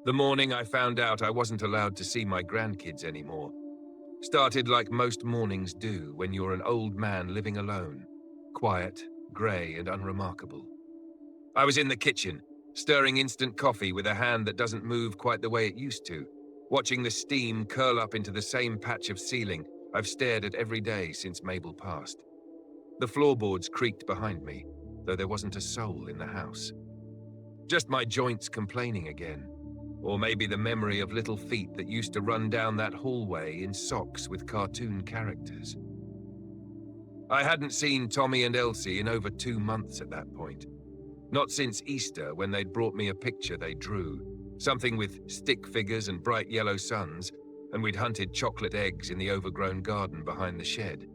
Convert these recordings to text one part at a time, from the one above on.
The morning I found out I wasn't allowed to see my grandkids anymore started like most mornings do when you're an old man living alone, quiet, grey and unremarkable. I was in the kitchen, stirring instant coffee with a hand that doesn't move quite the way it used to, watching the steam curl up into the same patch of ceiling I've stared at every day since Mabel passed. The floorboards creaked behind me, though there wasn't a soul in the house. Just my joints complaining again, or maybe the memory of little feet that used to run down that hallway in socks with cartoon characters. I hadn't seen Tommy and Elsie in over 2 months at that point. Not since Easter, when they'd brought me a picture they drew, something with stick figures and bright yellow suns, and we'd hunted chocolate eggs in the overgrown garden behind the shed.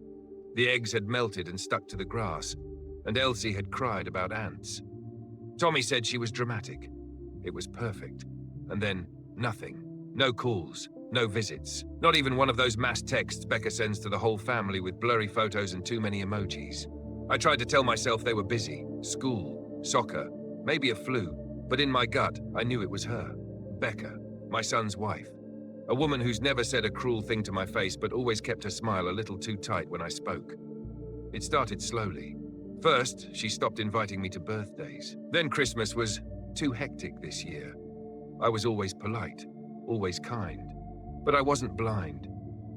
The eggs had melted and stuck to the grass, and Elsie had cried about ants. Tommy said she was dramatic. It was perfect. And then, nothing. No calls, no visits. Not even one of those mass texts Becca sends to the whole family with blurry photos and too many emojis. I tried to tell myself they were busy. School, soccer, maybe a flu. But in my gut, I knew it was her. Becca, my son's wife. A woman who's never said a cruel thing to my face but always kept her smile a little too tight when I spoke. It started slowly. First, she stopped inviting me to birthdays. Then Christmas was too hectic this year. I was always polite, always kind, but I wasn't blind.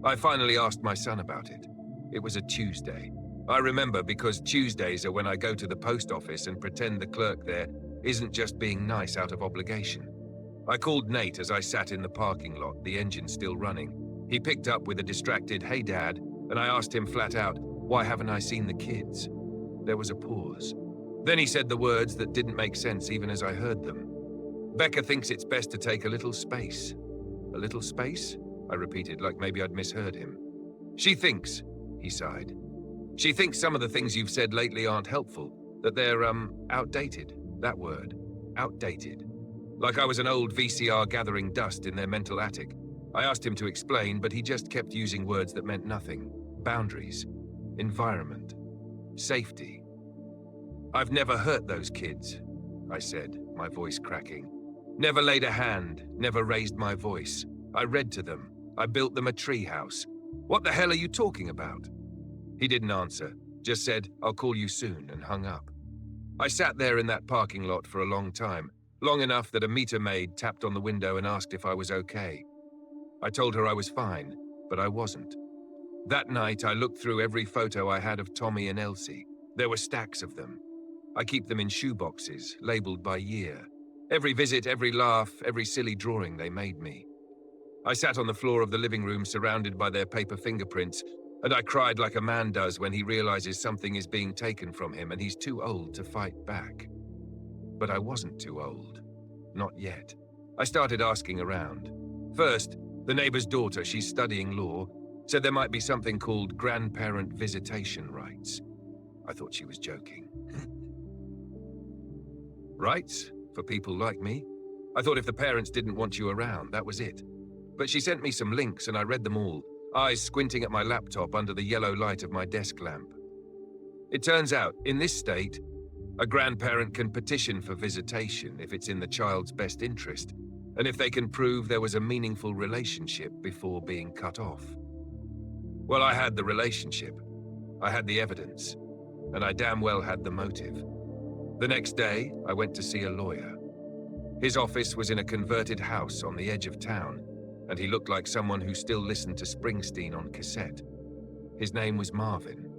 I finally asked my son about it. It was a Tuesday. I remember because Tuesdays are when I go to the post office and pretend the clerk there isn't just being nice out of obligation. I called Nate as I sat in the parking lot, the engine still running. He picked up with a distracted, "Hey Dad," and I asked him flat out, "Why haven't I seen the kids?" There was a pause. Then he said the words that didn't make sense even as I heard them. "Becca thinks it's best to take a little space." "A little space?" I repeated, like maybe I'd misheard him. "She thinks," he sighed. "She thinks some of the things you've said lately aren't helpful, that they're, outdated. That word. Outdated. Like I was an old VCR gathering dust in their mental attic. I asked him to explain, but he just kept using words that meant nothing. Boundaries. Environment. Safety. "I've never hurt those kids," I said, my voice cracking. "Never laid a hand, never raised my voice. I read to them. I built them a tree house. What the hell are you talking about?" He didn't answer, just said, "I'll call you soon," and hung up. I sat there in that parking lot for a long time, long enough that a meter maid tapped on the window and asked if I was okay. I told her I was fine, but I wasn't. That night, I looked through every photo I had of Tommy and Elsie. There were stacks of them. I keep them in shoeboxes, labeled by year. Every visit, every laugh, every silly drawing they made me. I sat on the floor of the living room surrounded by their paper fingerprints, and I cried like a man does when he realizes something is being taken from him and he's too old to fight back. But I wasn't too old. Not yet. I started asking around. First, the neighbor's daughter, she's studying law, said there might be something called grandparent visitation rights. I thought she was joking. Rights? For people like me? I thought if the parents didn't want you around, that was it. But she sent me some links and I read them all, eyes squinting at my laptop under the yellow light of my desk lamp. It turns out, in this state, a grandparent can petition for visitation if it's in the child's best interest, and if they can prove there was a meaningful relationship before being cut off. Well, I had the relationship. I had the evidence. And I damn well had the motive. The next day, I went to see a lawyer. His office was in a converted house on the edge of town, and he looked like someone who still listened to Springsteen on cassette. His name was Marvin,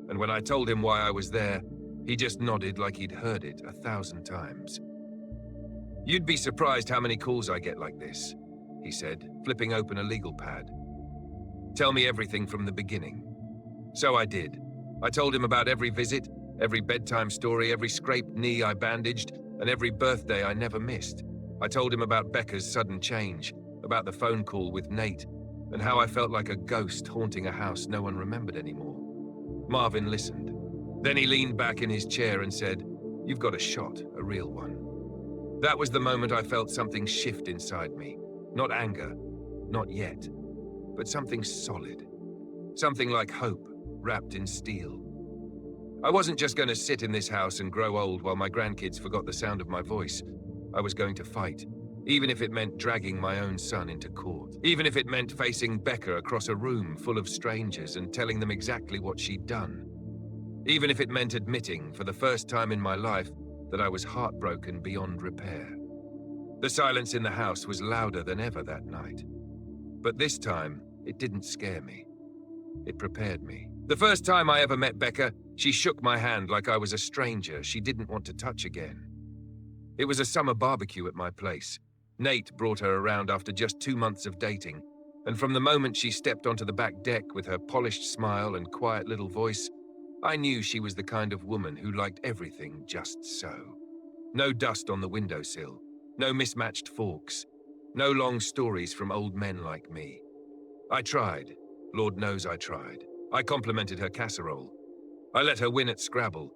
and when I told him why I was there, he just nodded like he'd heard it 1,000 times. "You'd be surprised how many calls I get like this," he said, flipping open a legal pad. "Tell me everything from the beginning." So I did. I told him about every visit, every bedtime story, every scraped knee I bandaged, and every birthday I never missed. I told him about Becca's sudden change, about the phone call with Nate, and how I felt like a ghost haunting a house no one remembered anymore. Marvin listened. Then he leaned back in his chair and said, "You've got a shot, a real one." That was the moment I felt something shift inside me. Not anger, not yet, but something solid. Something like hope, wrapped in steel. I wasn't just going to sit in this house and grow old while my grandkids forgot the sound of my voice. I was going to fight, even if it meant dragging my own son into court, even if it meant facing Becca across a room full of strangers and telling them exactly what she'd done, even if it meant admitting for the first time in my life that I was heartbroken beyond repair. The silence in the house was louder than ever that night. But this time, it didn't scare me. It prepared me. The first time I ever met Becca, she shook my hand like I was a stranger she didn't want to touch again. It was a summer barbecue at my place. Nate brought her around after just 2 months of dating, and from the moment she stepped onto the back deck with her polished smile and quiet little voice, I knew she was the kind of woman who liked everything just so. No dust on the windowsill, no mismatched forks, no long stories from old men like me. I tried. Lord knows I tried. I complimented her casserole. I let her win at Scrabble.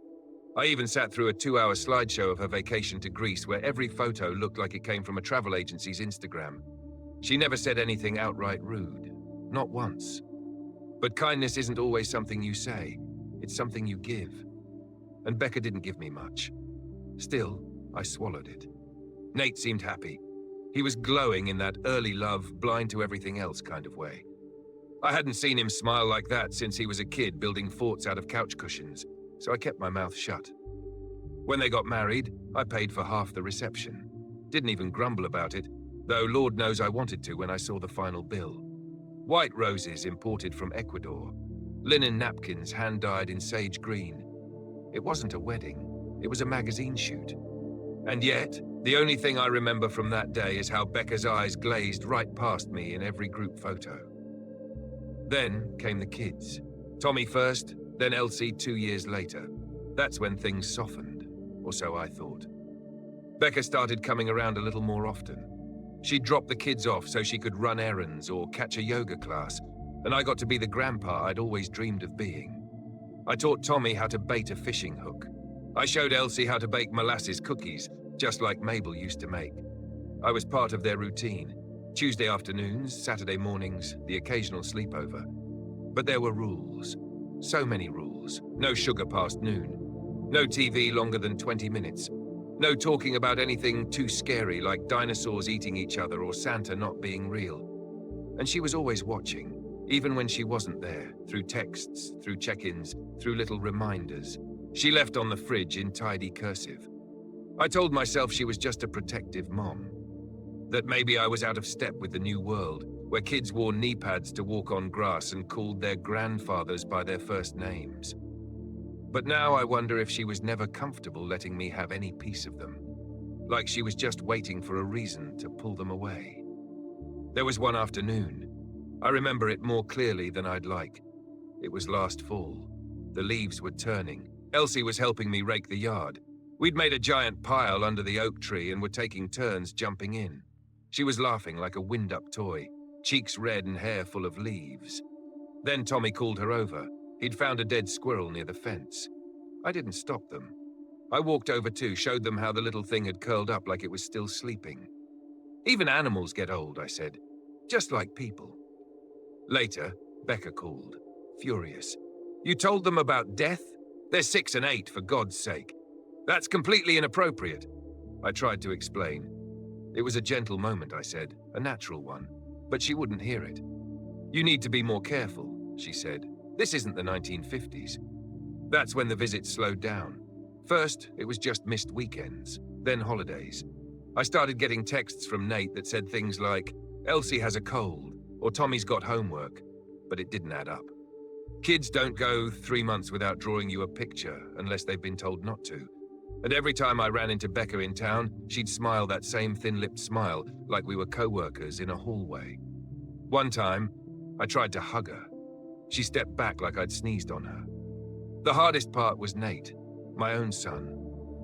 I even sat through a 2-hour slideshow of her vacation to Greece where every photo looked like it came from a travel agency's Instagram. She never said anything outright rude. Not once. But kindness isn't always something you say. It's something you give. And Becca didn't give me much. Still, I swallowed it. Nate seemed happy. He was glowing in that early love, blind to everything else kind of way. I hadn't seen him smile like that since he was a kid building forts out of couch cushions, so I kept my mouth shut. When they got married, I paid for half the reception. Didn't even grumble about it, though Lord knows I wanted to when I saw the final bill. White roses imported from Ecuador. Linen napkins hand-dyed in sage green. It wasn't a wedding, it was a magazine shoot. And yet, the only thing I remember from that day is how Becca's eyes glazed right past me in every group photo. Then came the kids. Tommy first, then Elsie 2 years later. That's when things softened, or so I thought. Becca started coming around a little more often. She'd drop the kids off so she could run errands or catch a yoga class, and I got to be the grandpa I'd always dreamed of being. I taught Tommy how to bait a fishing hook. I showed Elsie how to bake molasses cookies, just like Mabel used to make. I was part of their routine. Tuesday afternoons, Saturday mornings, the occasional sleepover. But there were rules. So many rules. No sugar past noon. No TV longer than 20 minutes. No talking about anything too scary like dinosaurs eating each other or Santa not being real. And she was always watching, even when she wasn't there, through texts, through check-ins, through little reminders. She left on the fridge in tidy cursive. I told myself she was just a protective mom. That maybe I was out of step with the new world, where kids wore knee pads to walk on grass and called their grandfathers by their first names. But now I wonder if she was never comfortable letting me have any piece of them. Like she was just waiting for a reason to pull them away. There was one afternoon. I remember it more clearly than I'd like. It was last fall. The leaves were turning. Elsie was helping me rake the yard. We'd made a giant pile under the oak tree and were taking turns jumping in. She was laughing like a wind-up toy, cheeks red and hair full of leaves. Then Tommy called her over. He'd found a dead squirrel near the fence. I didn't stop them. I walked over too, showed them how the little thing had curled up like it was still sleeping. Even animals get old, I said, just like people. Later, Becca called, furious. You told them about death? They're 6 and 8, for God's sake. That's completely inappropriate. I tried to explain. It was a gentle moment, I said, a natural one, but she wouldn't hear it. You need to be more careful, she said. This isn't the 1950s. That's when the visits slowed down. First, it was just missed weekends, then holidays. I started getting texts from Nate that said things like, Elsie has a cold, or Tommy's got homework, but it didn't add up. Kids don't go 3 months without drawing you a picture unless they've been told not to. And every time I ran into Becca in town, she'd smile that same thin-lipped smile, like we were co-workers in a hallway. One time, I tried to hug her. She stepped back like I'd sneezed on her. The hardest part was Nate, my own son.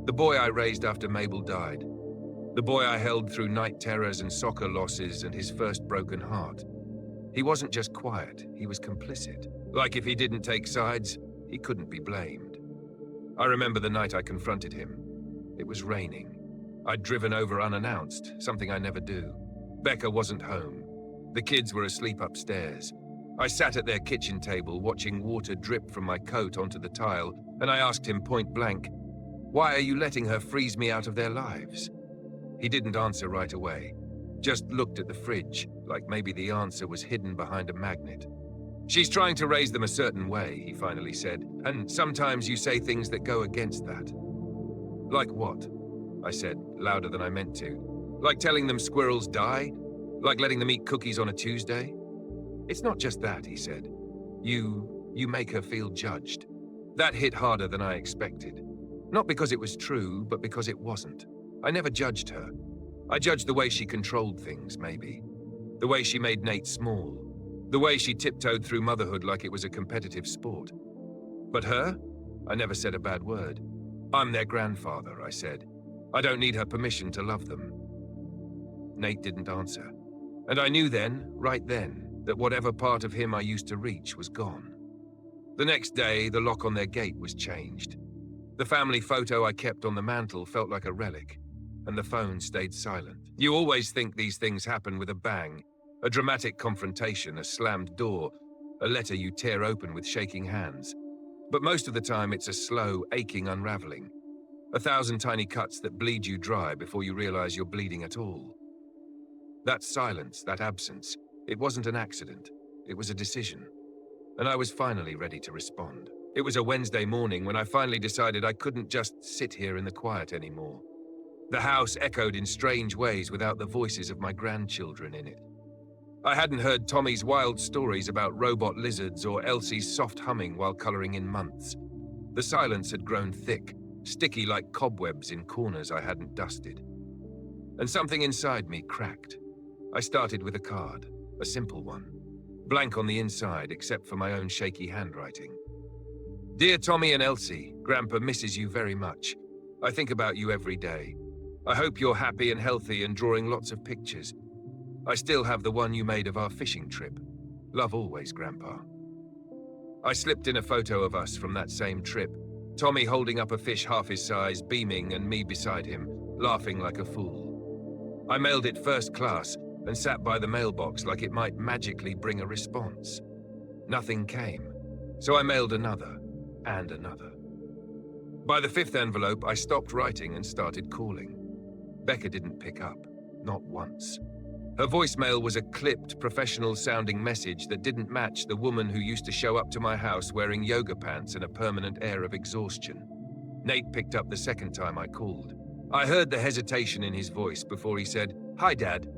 The boy I raised after Mabel died. The boy I held through night terrors and soccer losses and his first broken heart. He wasn't just quiet, he was complicit. Like if he didn't take sides, he couldn't be blamed. I remember the night I confronted him. It was raining. I'd driven over unannounced, something I never do. Becca wasn't home. The kids were asleep upstairs. I sat at their kitchen table watching water drip from my coat onto the tile, and I asked him point blank, "Why are you letting her freeze me out of their lives?" He didn't answer right away, just looked at the fridge, like maybe the answer was hidden behind a magnet. "She's trying to raise them a certain way," he finally said, "and sometimes you say things that go against that." "Like what?" I said, louder than I meant to. "Like telling them squirrels die? Like letting them eat cookies on a Tuesday?" "It's not just that," he said. You make her feel judged." That hit harder than I expected. Not because it was true, but because it wasn't. I never judged her. I judged the way she controlled things, maybe. The way she made Nate small. The way she tiptoed through motherhood like it was a competitive sport. But her? I never said a bad word. "I'm their grandfather," I said. "I don't need her permission to love them." Nate didn't answer. And I knew then, right then, that whatever part of him I used to reach was gone. The next day, the lock on their gate was changed. The family photo I kept on the mantle felt like a relic, and the phone stayed silent. You always think these things happen with a bang, a dramatic confrontation, a slammed door, a letter you tear open with shaking hands. But most of the time, it's a slow, aching unraveling. 1,000 tiny cuts that bleed you dry before you realize you're bleeding at all. That silence, that absence, it wasn't an accident. It was a decision. And I was finally ready to respond. It was a Wednesday morning when I finally decided I couldn't just sit here in the quiet anymore. The house echoed in strange ways without the voices of my grandchildren in it. I hadn't heard Tommy's wild stories about robot lizards or Elsie's soft humming while coloring in months. The silence had grown thick, sticky like cobwebs in corners I hadn't dusted. And something inside me cracked. I started with a card, a simple one, blank on the inside except for my own shaky handwriting. "Dear Tommy and Elsie, Grandpa misses you very much. I think about you every day. I hope you're happy and healthy and drawing lots of pictures. I still have the one you made of our fishing trip. Love always, Grandpa." I slipped in a photo of us from that same trip, Tommy holding up a fish half his size, beaming, and me beside him, laughing like a fool. I mailed it first class and sat by the mailbox like it might magically bring a response. Nothing came, so I mailed another, and another. By the 5th envelope, I stopped writing and started calling. Becca didn't pick up, not once. Her voicemail was a clipped, professional-sounding message that didn't match the woman who used to show up to my house wearing yoga pants and a permanent air of exhaustion. Nate picked up the second time I called. I heard the hesitation in his voice before he said, "Hi, Dad.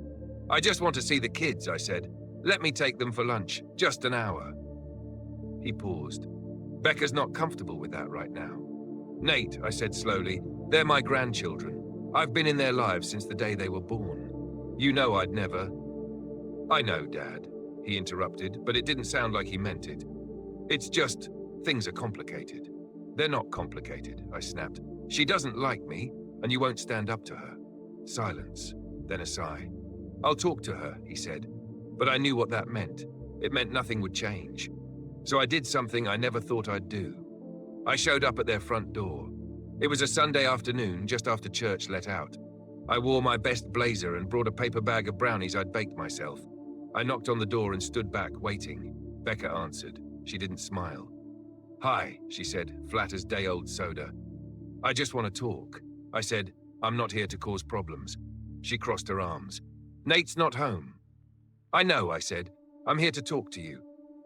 I just want to see the kids," I said. "Let me take them for lunch, just an hour." He paused. "Becca's not comfortable with that right now." "Nate," I said slowly, "they're my grandchildren. I've been in their lives since the day they were born. You know I'd never—" "I know, Dad," he interrupted, but it didn't sound like he meant it. "It's just, things are complicated." "They're not complicated," I snapped. "She doesn't like me, and you won't stand up to her." Silence, then a sigh. "I'll talk to her," he said, but I knew what that meant. It meant nothing would change. So I did something I never thought I'd do. I showed up at their front door. It was a Sunday afternoon, just after church let out. I wore my best blazer and brought a paper bag of brownies I'd baked myself. I knocked on the door and stood back, waiting. Becca answered. She didn't smile. "Hi," she said, flat as day-old soda. "I just want to talk." I said, "I'm not here to cause problems." She crossed her arms. "Nate's not home." "I know," I said. "I'm here to talk to you."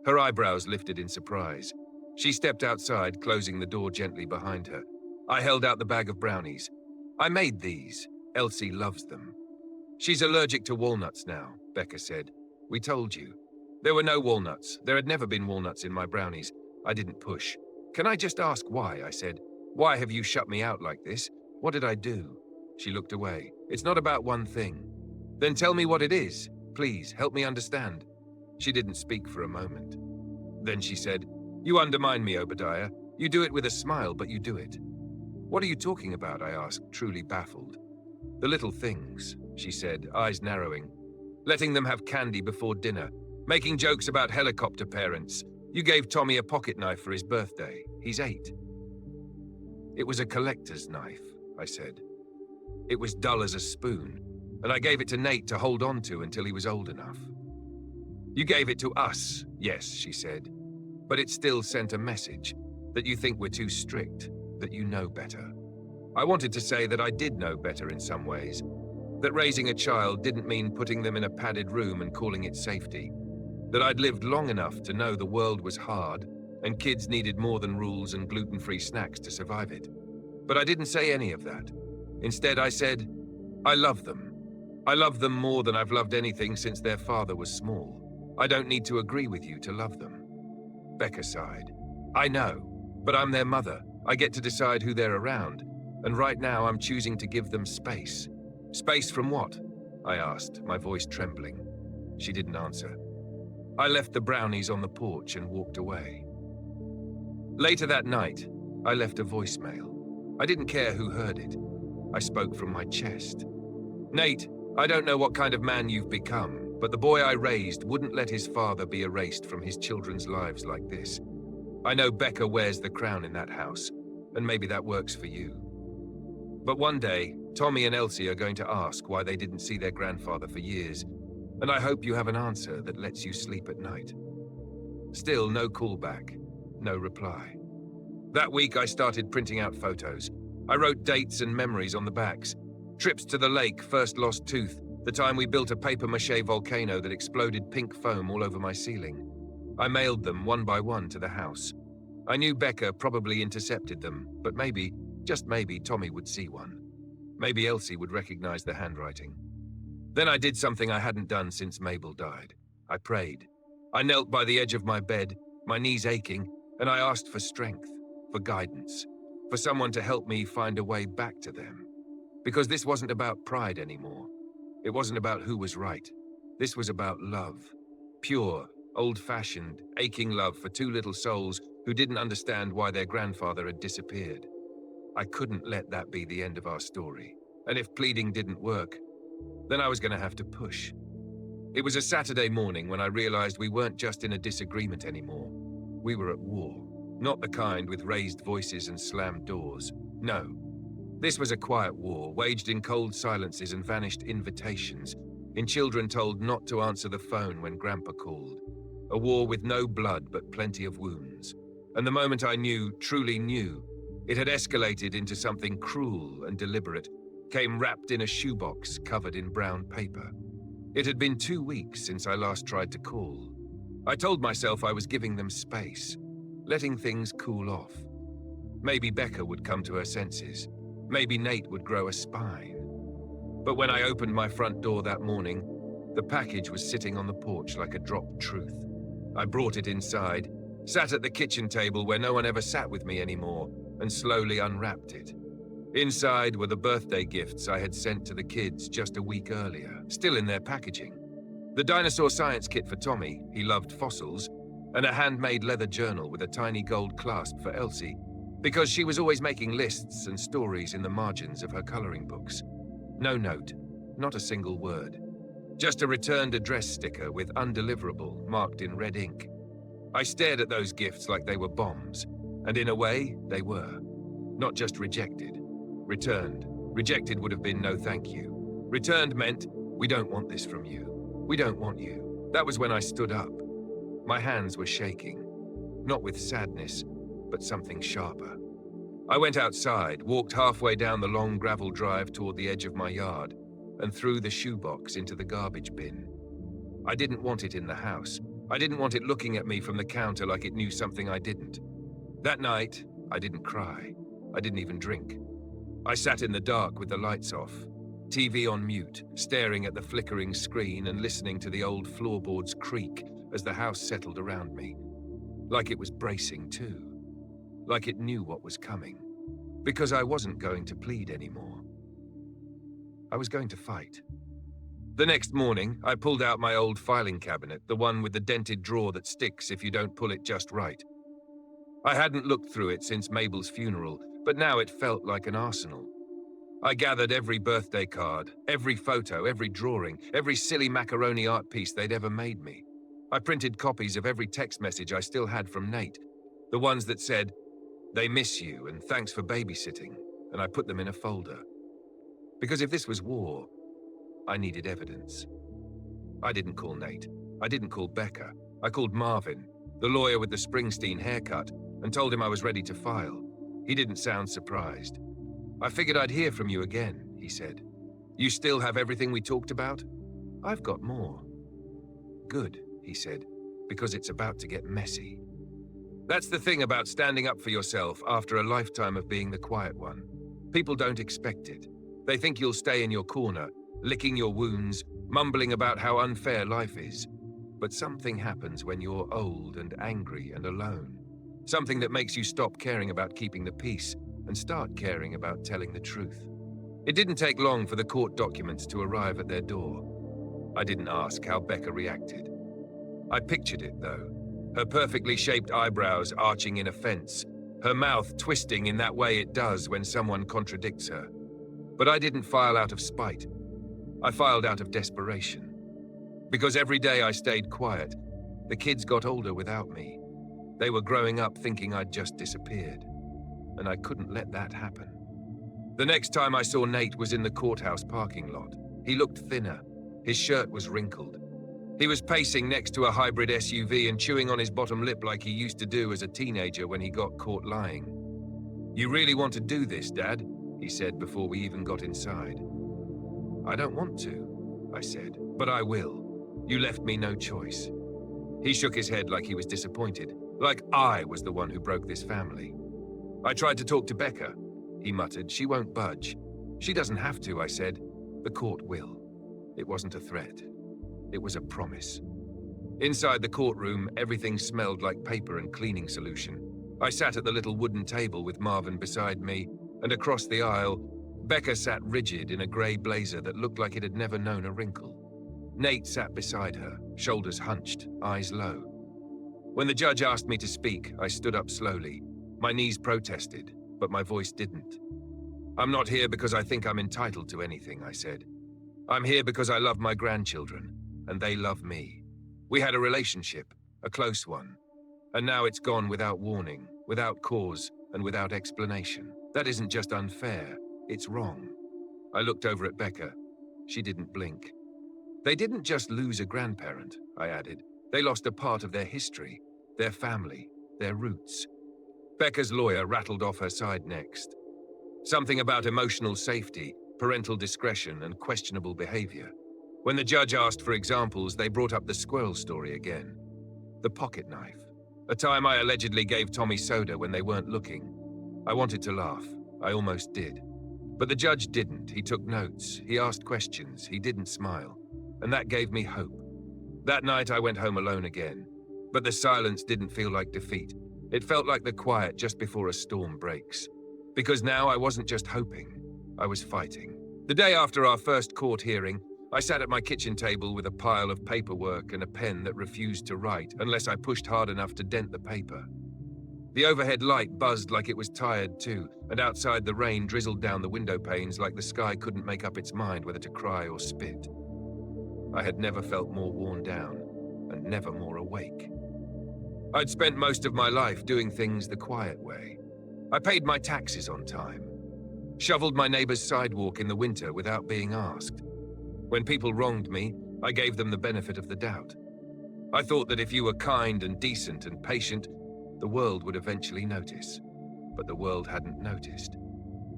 Her eyebrows lifted in surprise. She stepped outside, closing the door gently behind her. I held out the bag of brownies. "I made these. Elsie loves them." "She's allergic to walnuts now," Becca said. "We told you." "There were no walnuts. There had never been walnuts in my brownies." I didn't push. "Can I just ask why?" I said. "Why have you shut me out like this? What did I do?" She looked away. "It's not about one thing." "Then tell me what it is. Please, help me understand." She didn't speak for a moment. Then she said, "You undermine me, Obadiah. You do it with a smile, but you do it." "What are you talking about?" I asked, truly baffled. "The little things," she said, eyes narrowing. "Letting them have candy before dinner. Making jokes about helicopter parents. You gave Tommy a pocket knife for his birthday. He's 8. "It was a collector's knife," I said. "It was dull as a spoon, and I gave it to Nate to hold on to until he was old enough." "You gave it to us, yes," she said. "But it still sent a message, that you think we're too strict, that you know better." I wanted to say that I did know better in some ways, That raising a child didn't mean putting them in a padded room and calling it safety. That I'd lived long enough to know the world was hard and kids needed more than rules and gluten-free snacks to survive it. But I didn't say any of that. Instead, I said, I love them. I love them more than I've loved anything since their father was small. I don't need to agree with you to love them. Becca sighed. I know, but I'm their mother. I get to decide who they're around, and right now I'm choosing to give them space. Space from what? I asked, my voice trembling. She didn't answer. I left the brownies on the porch and walked away. Later that night, I left a voicemail. I didn't care who heard it. I spoke from my chest. Nate, I don't know what kind of man you've become, but the boy I raised wouldn't let his father be erased from his children's lives like this. I know Becca wears the crown in that house, and maybe that works for you. But one day, Tommy and Elsie are going to ask why they didn't see their grandfather for years, and I hope you have an answer that lets you sleep at night. Still, no callback, no reply. That week, I started printing out photos. I wrote dates and memories on the backs. Trips to the lake, first lost tooth, the time we built a papier-mâché volcano that exploded pink foam all over my ceiling. I mailed them one by one to the house. I knew Becca probably intercepted them, but maybe, just maybe, Tommy would see one. Maybe Elsie would recognize the handwriting. Then I did something I hadn't done since Mabel died. I prayed. I knelt by the edge of my bed, my knees aching, and I asked for strength, for guidance, for someone to help me find a way back to them. Because this wasn't about pride anymore. It wasn't about who was right. This was about love. Pure, old-fashioned, aching love for two little souls who didn't understand why their grandfather had disappeared. I couldn't let that be the end of our story. And if pleading didn't work, then I was going to have to push. It was a Saturday morning when I realized we weren't just in a disagreement anymore. We were at war. Not the kind with raised voices and slammed doors. No. This was a quiet war, waged in cold silences and vanished invitations, in children told not to answer the phone when Grandpa called. A war with no blood but plenty of wounds. And the moment I knew, truly knew, it had escalated into something cruel and deliberate, came wrapped in a shoebox covered in brown paper. It had been 2 weeks since I last tried to call. I told myself I was giving them space, letting things cool off. Maybe Becca would come to her senses. Maybe Nate would grow a spine. But when I opened my front door that morning, the package was sitting on the porch like a dropped truth. I brought it inside, sat at the kitchen table where no one ever sat with me anymore, and slowly unwrapped it. Inside were the birthday gifts I had sent to the kids just a week earlier, still in their packaging. The dinosaur science kit for Tommy, he loved fossils, and a handmade leather journal with a tiny gold clasp for Elsie, because she was always making lists and stories in the margins of her coloring books. No note, not a single word. Just a returned address sticker with undeliverable marked in red ink. I stared at those gifts like they were bombs, and in a way, they were. Not just rejected. Returned. Rejected would have been no thank you. Returned meant, we don't want this from you. We don't want you. That was when I stood up. My hands were shaking. Not with sadness, but something sharper. I went outside, walked halfway down the long gravel drive toward the edge of my yard, and threw the shoebox into the garbage bin. I didn't want it in the house. I didn't want it looking at me from the counter like it knew something I didn't. That night, I didn't cry. I didn't even drink. I sat in the dark with the lights off, TV on mute, staring at the flickering screen and listening to the old floorboards creak as the house settled around me. Like it was bracing too. Like it knew what was coming. Because I wasn't going to plead anymore. I was going to fight. The next morning, I pulled out my old filing cabinet, the one with the dented drawer that sticks if you don't pull it just right. I hadn't looked through it since Mabel's funeral, but now it felt like an arsenal. I gathered every birthday card, every photo, every drawing, every silly macaroni art piece they'd ever made me. I printed copies of every text message I still had from Nate, the ones that said, "They miss you and thanks for babysitting," and I put them in a folder. Because if this was war, I needed evidence. I didn't call Nate. I didn't call Becca. I called Marvin, the lawyer with the Springsteen haircut, and told him I was ready to file. He didn't sound surprised. "I figured I'd hear from you again," he said. You still have everything we talked about? I've got more. Good, he said, because it's about to get messy. That's the thing about standing up for yourself after a lifetime of being the quiet one. People don't expect it. They think you'll stay in your corner, licking your wounds, mumbling about how unfair life is. But something happens when you're old and angry and alone. Something that makes you stop caring about keeping the peace and start caring about telling the truth. It didn't take long for the court documents to arrive at their door. I didn't ask how Becca reacted. I pictured it, though. Her perfectly shaped eyebrows arching in offense, her mouth twisting in that way it does when someone contradicts her. But I didn't file out of spite. I filed out of desperation. Because every day I stayed quiet, the kids got older without me. They were growing up thinking I'd just disappeared. And I couldn't let that happen. The next time I saw Nate was in the courthouse parking lot. He looked thinner. His shirt was wrinkled. He was pacing next to a hybrid SUV and chewing on his bottom lip like he used to do as a teenager when he got caught lying. "You really want to do this, Dad?" he said before we even got inside. "I don't want to," I said, "but I will. You left me no choice." He shook his head like he was disappointed, like I was the one who broke this family. "I tried to talk to Becca," he muttered. "She won't budge." "She doesn't have to," I said. "The court will." It wasn't a threat. It was a promise. Inside the courtroom, everything smelled like paper and cleaning solution. I sat at the little wooden table with Marvin beside me, and across the aisle, Becca sat rigid in a grey blazer that looked like it had never known a wrinkle. Nate sat beside her, shoulders hunched, eyes low. When the judge asked me to speak, I stood up slowly. My knees protested, but my voice didn't. "I'm not here because I think I'm entitled to anything," I said. "I'm here because I love my grandchildren, and they love me. We had a relationship, a close one, and now it's gone without warning, without cause, and without explanation. That isn't just unfair, it's wrong." I looked over at Becca. She didn't blink. "They didn't just lose a grandparent," I added. "They lost a part of their history, their family, their roots." Becca's lawyer rattled off her side next. Something about emotional safety, parental discretion, and questionable behavior. When the judge asked for examples, they brought up the squirrel story again. The pocket knife. A time I allegedly gave Tommy soda when they weren't looking. I wanted to laugh. I almost did. But the judge didn't. He took notes. He asked questions. He didn't smile. And that gave me hope. That night I went home alone again. But the silence didn't feel like defeat. It felt like the quiet just before a storm breaks. Because now I wasn't just hoping. I was fighting. The day after our first court hearing, I sat at my kitchen table with a pile of paperwork and a pen that refused to write unless I pushed hard enough to dent the paper. The overhead light buzzed like it was tired too, and outside the rain drizzled down the window panes like the sky couldn't make up its mind whether to cry or spit. I had never felt more worn down, and never more awake. I'd spent most of my life doing things the quiet way. I paid my taxes on time, shoveled my neighbor's sidewalk in the winter without being asked. When people wronged me, I gave them the benefit of the doubt. I thought that if you were kind and decent and patient, the world would eventually notice. But the world hadn't noticed.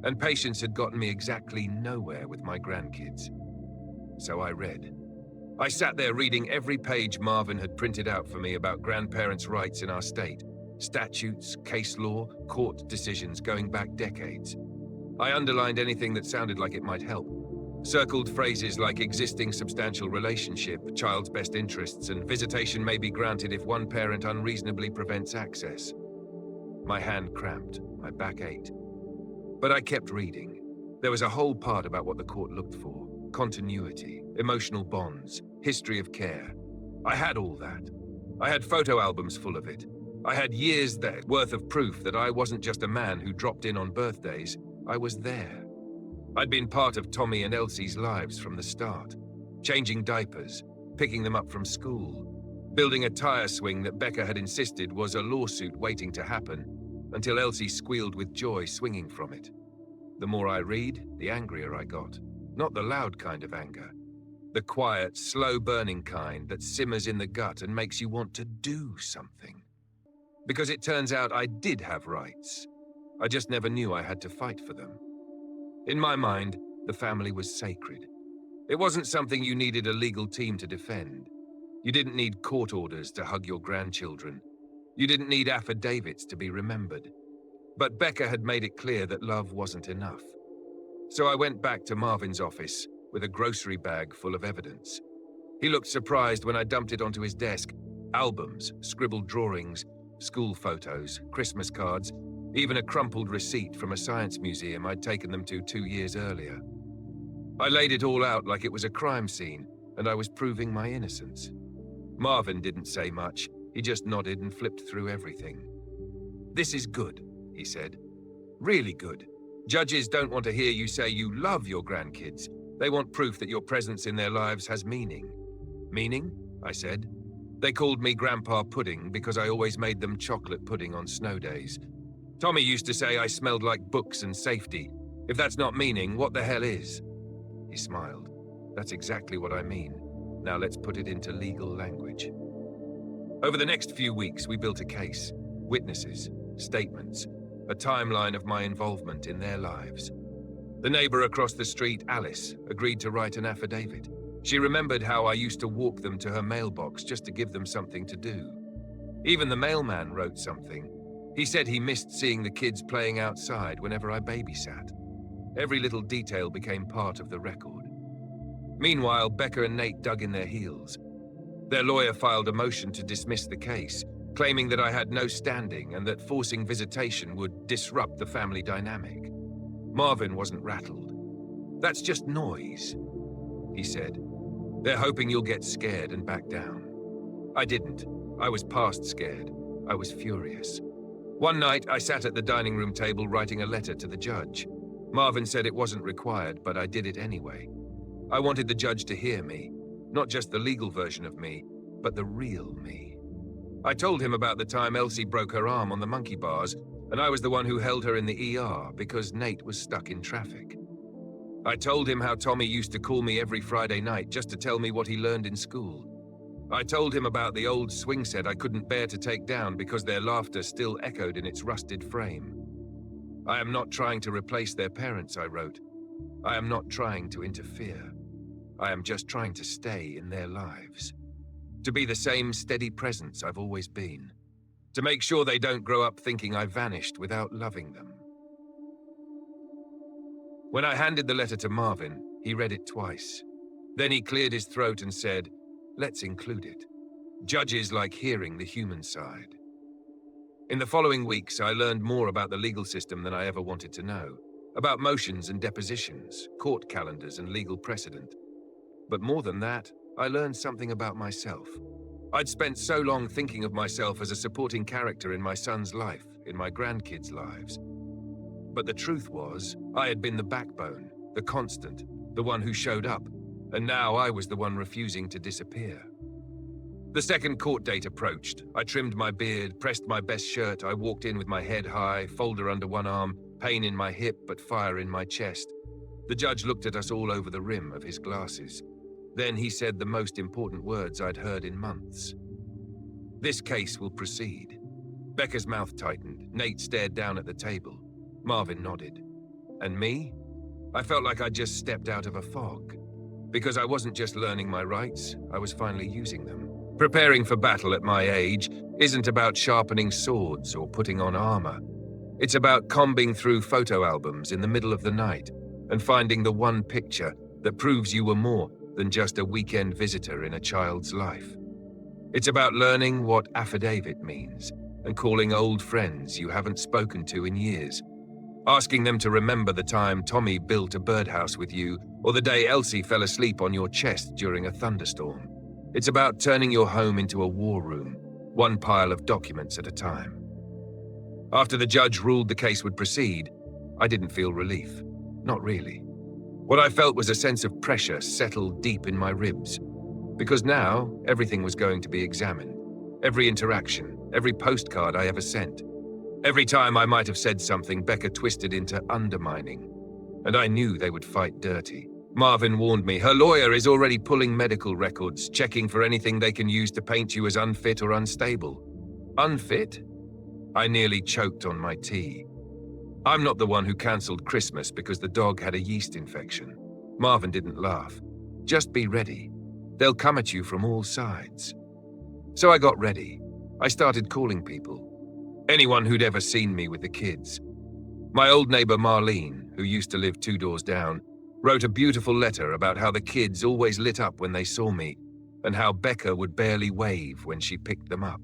And patience had gotten me exactly nowhere with my grandkids. So I read. I sat there reading every page Marvin had printed out for me about grandparents' rights in our state. Statutes, case law, court decisions going back decades. I underlined anything that sounded like it might help. Circled phrases like existing substantial relationship, child's best interests, and visitation may be granted if one parent unreasonably prevents access. My hand cramped, my back ached. But I kept reading. There was a whole part about what the court looked for. Continuity, emotional bonds, history of care. I had all that. I had photo albums full of it. I had years there worth of proof that I wasn't just a man who dropped in on birthdays. I was there. I'd been part of Tommy and Elsie's lives from the start, changing diapers, picking them up from school, building a tire swing that Becca had insisted was a lawsuit waiting to happen, until Elsie squealed with joy swinging from it. The more I read, the angrier I got. Not the loud kind of anger. The quiet, slow-burning kind that simmers in the gut and makes you want to do something. Because it turns out I did have rights. I just never knew I had to fight for them. In my mind, the family was sacred. It wasn't something you needed a legal team to defend. You didn't need court orders to hug your grandchildren. You didn't need affidavits to be remembered. But Becca had made it clear that love wasn't enough. So I went back to Marvin's office with a grocery bag full of evidence. He looked surprised when I dumped it onto his desk. Albums, scribbled drawings, school photos, Christmas cards, even a crumpled receipt from a science museum I'd taken them to 2 years earlier. I laid it all out like it was a crime scene, and I was proving my innocence. Marvin didn't say much. He just nodded and flipped through everything. "This is good," he said. "Really good. Judges don't want to hear you say you love your grandkids. They want proof that your presence in their lives has meaning." "Meaning?" I said. "They called me Grandpa Pudding because I always made them chocolate pudding on snow days. Tommy used to say I smelled like books and safety. If that's not meaning, what the hell is?" He smiled. "That's exactly what I mean. Now let's put it into legal language." Over the next few weeks, we built a case. Witnesses, statements, a timeline of my involvement in their lives. The neighbor across the street, Alice, agreed to write an affidavit. She remembered how I used to walk them to her mailbox just to give them something to do. Even the mailman wrote something. He said he missed seeing the kids playing outside whenever I babysat. Every little detail became part of the record. Meanwhile, Becca and Nate dug in their heels. Their lawyer filed a motion to dismiss the case, claiming that I had no standing and that forcing visitation would disrupt the family dynamic. Marvin wasn't rattled. "That's just noise," he said. "They're hoping you'll get scared and back down." I didn't. I was past scared. I was furious. One night, I sat at the dining room table writing a letter to the judge. Marvin said it wasn't required, but I did it anyway. I wanted the judge to hear me, not just the legal version of me, but the real me. I told him about the time Elsie broke her arm on the monkey bars, and I was the one who held her in the ER because Nate was stuck in traffic. I told him how Tommy used to call me every Friday night just to tell me what he learned in school. I told him about the old swing set I couldn't bear to take down because their laughter still echoed in its rusted frame. "I am not trying to replace their parents," I wrote. "I am not trying to interfere. I am just trying to stay in their lives. To be the same steady presence I've always been. To make sure they don't grow up thinking I vanished without loving them." When I handed the letter to Marvin, he read it twice. Then he cleared his throat and said, "Let's include it. Judges like hearing the human side." In the following weeks, I learned more about the legal system than I ever wanted to know, about motions and depositions, court calendars and legal precedent. But more than that, I learned something about myself. I'd spent so long thinking of myself as a supporting character in my son's life, in my grandkids' lives. But the truth was, I had been the backbone, the constant, the one who showed up, and now I was the one refusing to disappear. The second court date approached. I trimmed my beard, pressed my best shirt. I walked in with my head high, folder under one arm, pain in my hip but fire in my chest. The judge looked at us all over the rim of his glasses. Then he said the most important words I'd heard in months. "This case will proceed." Becca's mouth tightened. Nate stared down at the table. Marvin nodded. And me? I felt like I'd just stepped out of a fog. Because I wasn't just learning my rights, I was finally using them. Preparing for battle at my age isn't about sharpening swords or putting on armor. It's about combing through photo albums in the middle of the night and finding the one picture that proves you were more than just a weekend visitor in a child's life. It's about learning what affidavit means and calling old friends you haven't spoken to in years. Asking them to remember the time Tommy built a birdhouse with you or the day Elsie fell asleep on your chest during a thunderstorm. It's about turning your home into a war room, one pile of documents at a time. After the judge ruled the case would proceed, I didn't feel relief. Not really. What I felt was a sense of pressure settled deep in my ribs. Because now, everything was going to be examined. Every interaction, every postcard I ever sent. Every time I might have said something, Becca twisted into undermining. And I knew they would fight dirty. Marvin warned me, her lawyer is already pulling medical records, checking for anything they can use to paint you as unfit or unstable. Unfit? I nearly choked on my tea. I'm not the one who cancelled Christmas because the dog had a yeast infection. Marvin didn't laugh. Just be ready. They'll come at you from all sides. So I got ready. I started calling people. Anyone who'd ever seen me with the kids. My old neighbor Marlene, who used to live 2 doors down, wrote a beautiful letter about how the kids always lit up when they saw me, and how Becca would barely wave when she picked them up.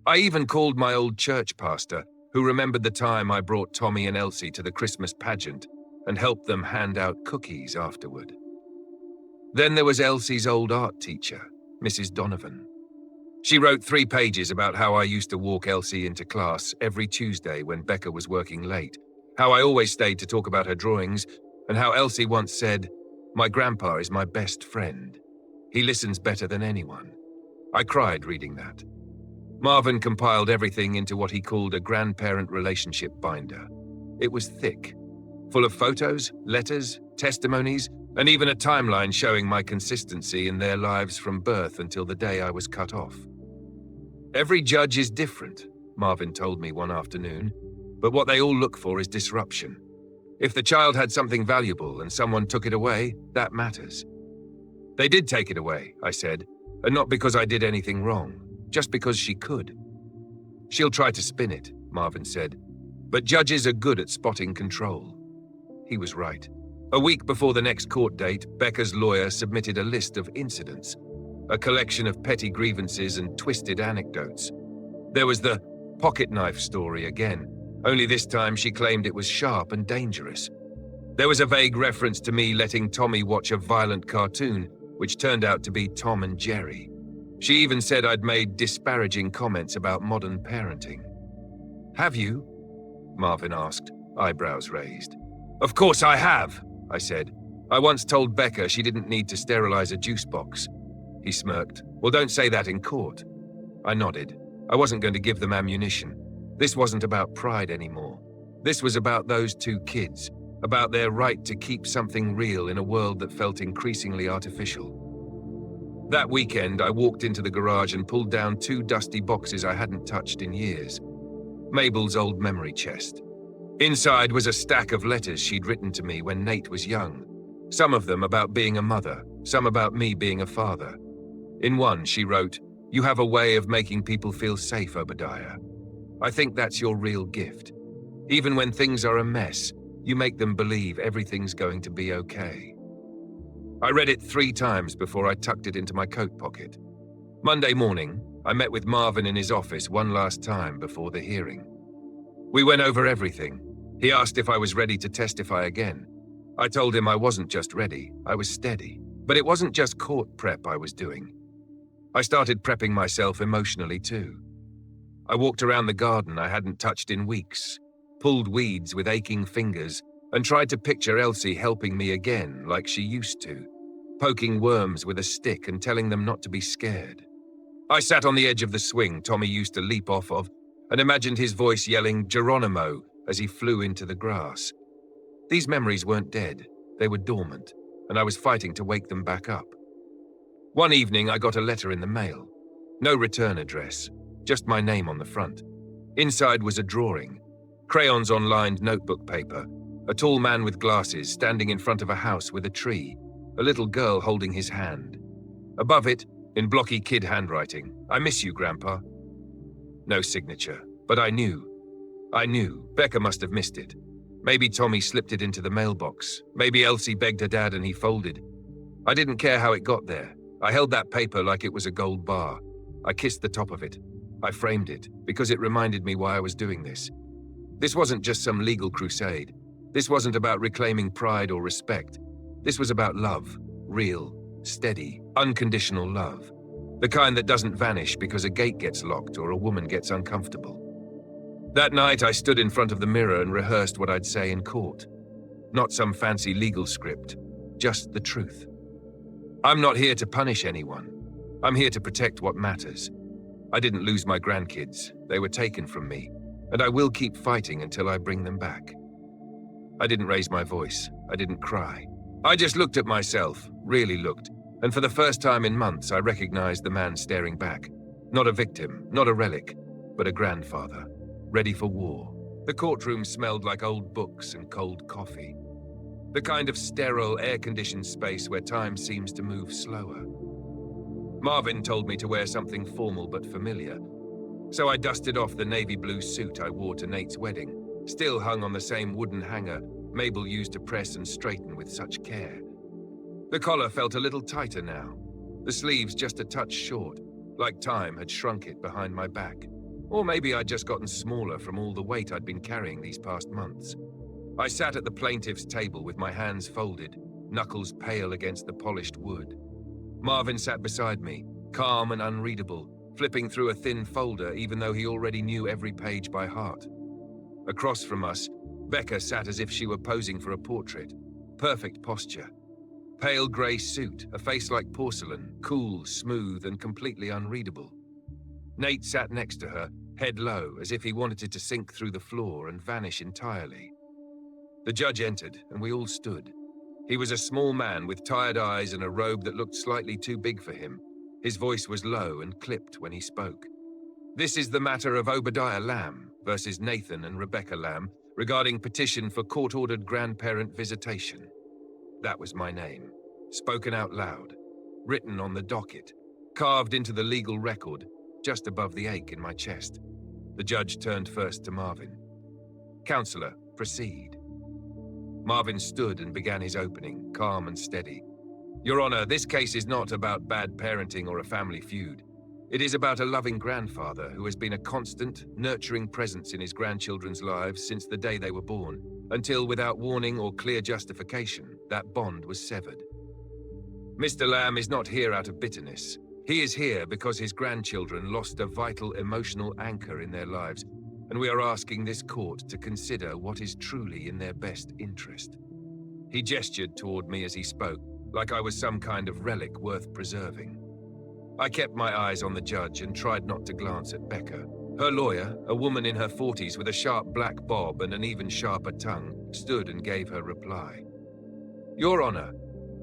I even called my old church pastor, who remembered the time I brought Tommy and Elsie to the Christmas pageant and helped them hand out cookies afterward. Then there was Elsie's old art teacher, Mrs. Donovan. She wrote 3 pages about how I used to walk Elsie into class every Tuesday when Becca was working late, how I always stayed to talk about her drawings, and how Elsie once said, "My grandpa is my best friend. He listens better than anyone." I cried reading that. Marvin compiled everything into what he called a grandparent relationship binder. It was thick, full of photos, letters, testimonies, and even a timeline showing my consistency in their lives from birth until the day I was cut off. Every judge is different, Marvin told me one afternoon, but what they all look for is disruption. If the child had something valuable and someone took it away, that matters. They did take it away, I said, and not because I did anything wrong, just because she could. She'll try to spin it, Marvin said, but judges are good at spotting control. He was right. A week before the next court date, Becca's lawyer submitted a list of incidents, a collection of petty grievances and twisted anecdotes. There was the pocket knife story again, only this time she claimed it was sharp and dangerous. There was a vague reference to me letting Tommy watch a violent cartoon, which turned out to be Tom and Jerry. She even said I'd made disparaging comments about modern parenting. "Have you?" Marvin asked, eyebrows raised. "Of course I have," I said. "I once told Becca she didn't need to sterilize a juice box." He smirked. "Well, don't say that in court." I nodded. I wasn't going to give them ammunition. This wasn't about pride anymore. This was about those 2 kids, about their right to keep something real in a world that felt increasingly artificial. That weekend, I walked into the garage and pulled down 2 dusty boxes I hadn't touched in years. Mabel's old memory chest. Inside was a stack of letters she'd written to me when Nate was young. Some of them about being a mother, some about me being a father. In one, she wrote, "You have a way of making people feel safe, Obadiah. I think that's your real gift. Even when things are a mess, you make them believe everything's going to be okay." I read it 3 times before I tucked it into my coat pocket. Monday morning, I met with Marvin in his office one last time before the hearing. We went over everything. He asked if I was ready to testify again. I told him I wasn't just ready, I was steady. But it wasn't just court prep I was doing. I started prepping myself emotionally too. I walked around the garden I hadn't touched in weeks, pulled weeds with aching fingers, and tried to picture Elsie helping me again like she used to, poking worms with a stick and telling them not to be scared. I sat on the edge of the swing Tommy used to leap off of and imagined his voice yelling Geronimo as he flew into the grass. These memories weren't dead, they were dormant, and I was fighting to wake them back up. One evening I got a letter in the mail. No return address, just my name on the front. Inside was a drawing, crayons on lined notebook paper, a tall man with glasses standing in front of a house with a tree, a little girl holding his hand. Above it, in blocky kid handwriting, "I miss you, Grandpa." No signature, but I knew. Becca must have missed it. Maybe Tommy slipped it into the mailbox. Maybe Elsie begged her dad and he folded. I didn't care how it got there. I held that paper like it was a gold bar. I kissed the top of it. I framed it because it reminded me why I was doing this. This wasn't just some legal crusade. This wasn't about reclaiming pride or respect. This was about love, real, steady, unconditional love. The kind that doesn't vanish because a gate gets locked or a woman gets uncomfortable. That night, I stood in front of the mirror and rehearsed what I'd say in court. Not some fancy legal script, just the truth. I'm not here to punish anyone. I'm here to protect what matters. I didn't lose my grandkids. They were taken from me, and I will keep fighting until I bring them back. I didn't raise my voice. I didn't cry. I just looked at myself, really looked, and for the first time in months, I recognized the man staring back. Not a victim, not a relic, but a grandfather, ready for war. The courtroom smelled like old books and cold coffee. The kind of sterile, air-conditioned space where time seems to move slower. Marvin told me to wear something formal but familiar, so I dusted off the navy blue suit I wore to Nate's wedding, still hung on the same wooden hanger Mabel used to press and straighten with such care. The collar felt a little tighter now, the sleeves just a touch short, like time had shrunk it behind my back. Or maybe I'd just gotten smaller from all the weight I'd been carrying these past months. I sat at the plaintiff's table with my hands folded, knuckles pale against the polished wood. Marvin sat beside me, calm and unreadable, flipping through a thin folder even though he already knew every page by heart. Across from us, Becca sat as if she were posing for a portrait. Perfect posture. Pale grey suit, a face like porcelain, cool, smooth, and completely unreadable. Nate sat next to her, head low, as if he wanted it to sink through the floor and vanish entirely. The judge entered, and we all stood. He was a small man with tired eyes and a robe that looked slightly too big for him. His voice was low and clipped when he spoke. This is the matter of Obadiah Lamb versus Nathan and Rebecca Lamb regarding petition for court-ordered grandparent visitation. That was my name, spoken out loud, written on the docket, carved into the legal record, just above the ache in my chest. The judge turned first to Marvin. "Counselor, proceed." Marvin stood and began his opening, calm and steady. "Your Honor, this case is not about bad parenting or a family feud. It is about a loving grandfather who has been a constant, nurturing presence in his grandchildren's lives since the day they were born, until, without warning or clear justification, that bond was severed. Mr. Lamb is not here out of bitterness. He is here because his grandchildren lost a vital emotional anchor in their lives, and we are asking this court to consider what is truly in their best interest." He gestured toward me as he spoke, like I was some kind of relic worth preserving. I kept my eyes on the judge and tried not to glance at Becca. Her lawyer, a woman in her 40s with a sharp black bob and an even sharper tongue, stood and gave her reply. "Your Honor,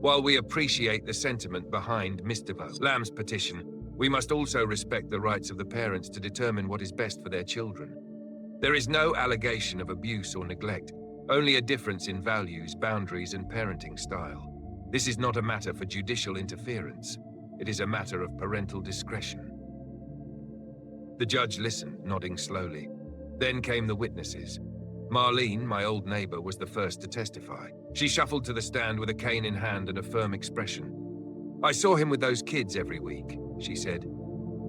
while we appreciate the sentiment behind Mr. Lamb's petition, we must also respect the rights of the parents to determine what is best for their children. There is no allegation of abuse or neglect, only a difference in values, boundaries, and parenting style. This is not a matter for judicial interference. It is a matter of parental discretion." The judge listened, nodding slowly. Then came the witnesses. Marlene, my old neighbor, was the first to testify. She shuffled to the stand with a cane in hand and a firm expression. "I saw him with those kids every week," she said.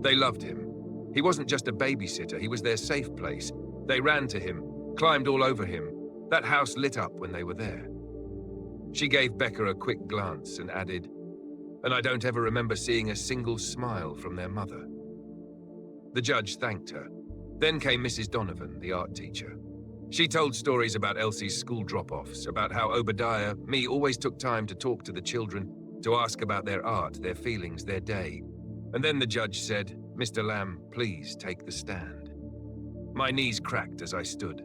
"They loved him. He wasn't just a babysitter, he was their safe place. They ran to him, climbed all over him. That house lit up when they were there." She gave Becca a quick glance and added, "And I don't ever remember seeing a single smile from their mother." The judge thanked her. Then came Mrs. Donovan, the art teacher. She told stories about Elsie's school drop-offs, about how Obadiah, me, always took time to talk to the children, to ask about their art, their feelings, their day. And then the judge said, "Mr. Lamb, please take the stand." My knees cracked as I stood.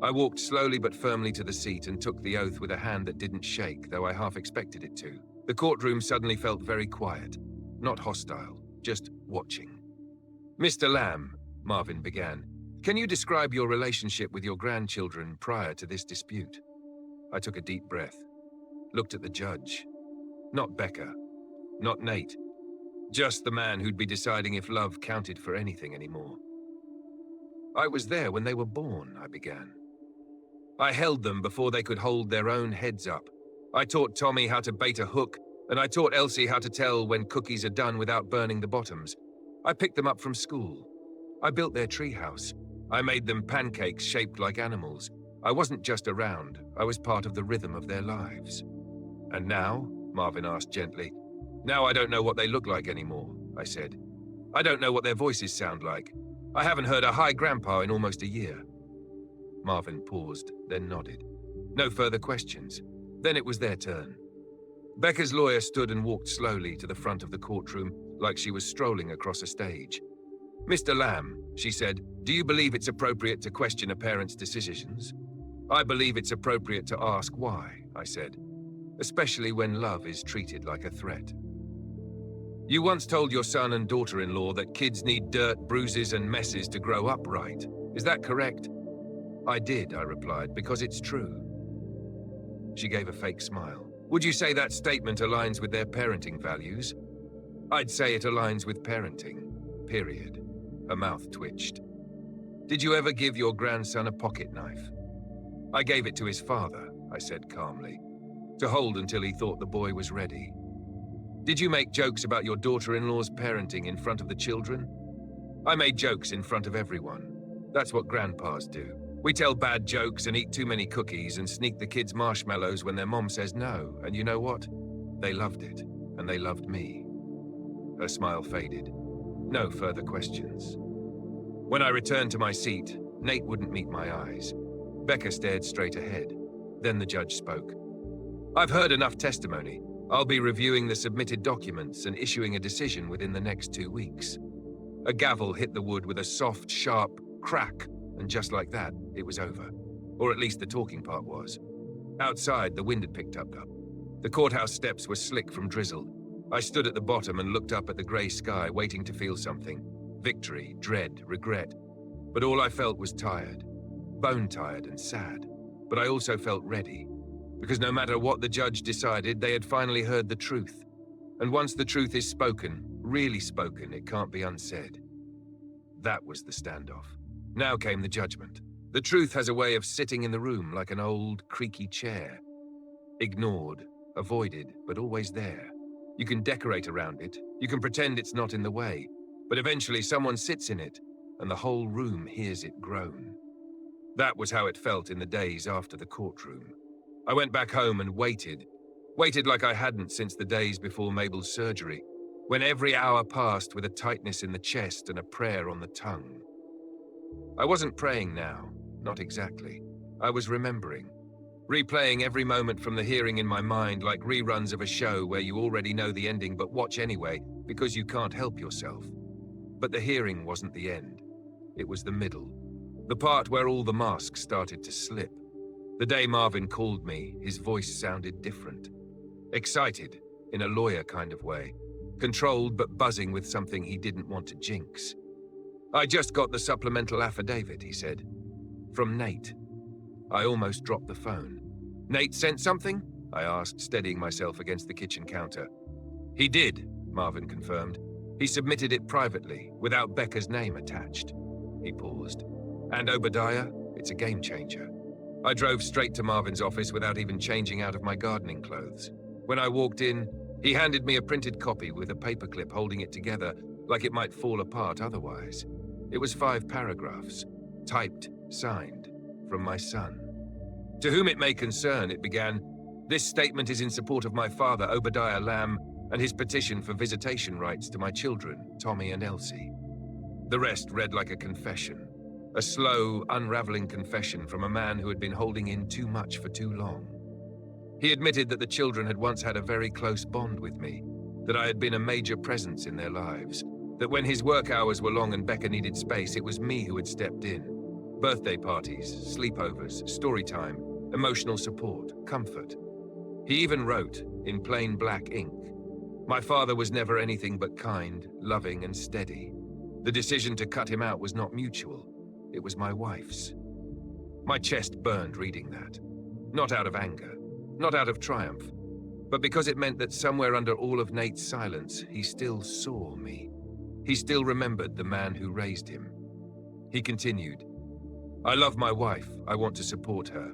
I walked slowly but firmly to the seat and took the oath with a hand that didn't shake, though I half expected it to. The courtroom suddenly felt very quiet, not hostile, just watching. "Mr. Lamb," Marvin began, "can you describe your relationship with your grandchildren prior to this dispute?" I took a deep breath, looked at the judge. Not Becca, not Nate, just the man who'd be deciding if love counted for anything anymore. "I was there when they were born," I began. "I held them before they could hold their own heads up. I taught Tommy how to bait a hook, and I taught Elsie how to tell when cookies are done without burning the bottoms. I picked them up from school. I built their treehouse. I made them pancakes shaped like animals. I wasn't just around, I was part of the rhythm of their lives." "And now?" Marvin asked gently. "Now I don't know what they look like anymore," I said. "I don't know what their voices sound like. I haven't heard a hi grandpa in almost a year." Marvin paused, then nodded. No further questions. Then it was their turn. Becca's lawyer stood and walked slowly to the front of the courtroom, like she was strolling across a stage. "Mr. Lamb," she said, "do you believe it's appropriate to question a parent's decisions?" "I believe it's appropriate to ask why," I said, "especially when love is treated like a threat." "You once told your son and daughter-in-law that kids need dirt, bruises, and messes to grow up right. Is that correct?" I did, I replied, because it's true. She gave a fake smile. Would you say that statement aligns with their parenting values? I'd say it aligns with parenting. Period. Her mouth twitched. Did you ever give your grandson a pocket knife? I gave it to his father, I said calmly, to hold until he thought the boy was ready. Did you make jokes about your daughter-in-law's parenting in front of the children? I made jokes in front of everyone. That's what grandpas do. We tell bad jokes and eat too many cookies and sneak the kids marshmallows when their mom says no, and you know what? They loved it, and they loved me. Her smile faded. No further questions. When I returned to my seat, Nate wouldn't meet my eyes. Becca stared straight ahead. Then the judge spoke. I've heard enough testimony. I'll be reviewing the submitted documents and issuing a decision within the next 2 weeks. A gavel hit the wood with a soft, sharp crack, and just like that, it was over. Or at least the talking part was. Outside, the wind had picked up. The courthouse steps were slick from drizzle. I stood at the bottom and looked up at the grey sky, waiting to feel something. Victory, dread, regret. But all I felt was tired. Bone-tired and sad. But I also felt ready. Because no matter what the judge decided, they had finally heard the truth. And once the truth is spoken, really spoken, it can't be unsaid. That was the standoff. Now came the judgment. The truth has a way of sitting in the room like an old, creaky chair. Ignored, avoided, but always there. You can decorate around it, you can pretend it's not in the way, but eventually someone sits in it, and the whole room hears it groan. That was how it felt in the days after the courtroom. I went back home and waited like I hadn't since the days before Mabel's surgery, when every hour passed with a tightness in the chest and a prayer on the tongue. I wasn't praying now, not exactly. I was remembering, replaying every moment from the hearing in my mind like reruns of a show where you already know the ending but watch anyway because you can't help yourself. But the hearing wasn't the end. It was the middle. The part where all the masks started to slip. The day Marvin called me, his voice sounded different. Excited, in a lawyer kind of way. Controlled but buzzing with something he didn't want to jinx. I just got the supplemental affidavit, he said. From Nate. I almost dropped the phone. Nate sent something? I asked, steadying myself against the kitchen counter. He did, Marvin confirmed. He submitted it privately, without Becca's name attached. He paused. And Obadiah, it's a game changer. I drove straight to Marvin's office without even changing out of my gardening clothes. When I walked in, he handed me a printed copy with a paperclip holding it together like it might fall apart otherwise. It was 5 paragraphs, typed, signed, from my son. To whom it may concern, it began, this statement is in support of my father, Obadiah Lamb, and his petition for visitation rights to my children, Tommy and Elsie. The rest read like a confession, a slow, unraveling confession from a man who had been holding in too much for too long. He admitted that the children had once had a very close bond with me, that I had been a major presence in their lives, that when his work hours were long and Becca needed space, it was me who had stepped in. Birthday parties, sleepovers, story time, emotional support, comfort. He even wrote, in plain black ink, my father was never anything but kind, loving, and steady. The decision to cut him out was not mutual. It was my wife's. My chest burned reading that. Not out of anger, not out of triumph, but because it meant that somewhere under all of Nate's silence, he still saw me. He still remembered the man who raised him. He continued, I love my wife, I want to support her,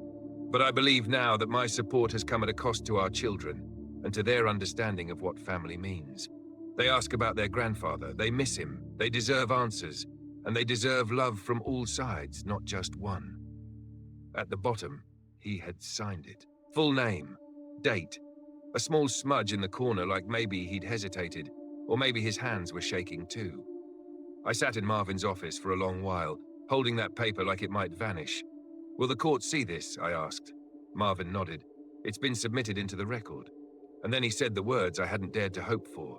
but I believe now that my support has come at a cost to our children and to their understanding of what family means. They ask about their grandfather, they miss him, they deserve answers, and they deserve love from all sides, not just one. At the bottom, he had signed it. Full name, date, a small smudge in the corner like maybe he'd hesitated, or maybe his hands were shaking too. I sat in Marvin's office for a long while, holding that paper like it might vanish. Will the court see this? I asked. Marvin nodded. It's been submitted into the record. And then he said the words I hadn't dared to hope for.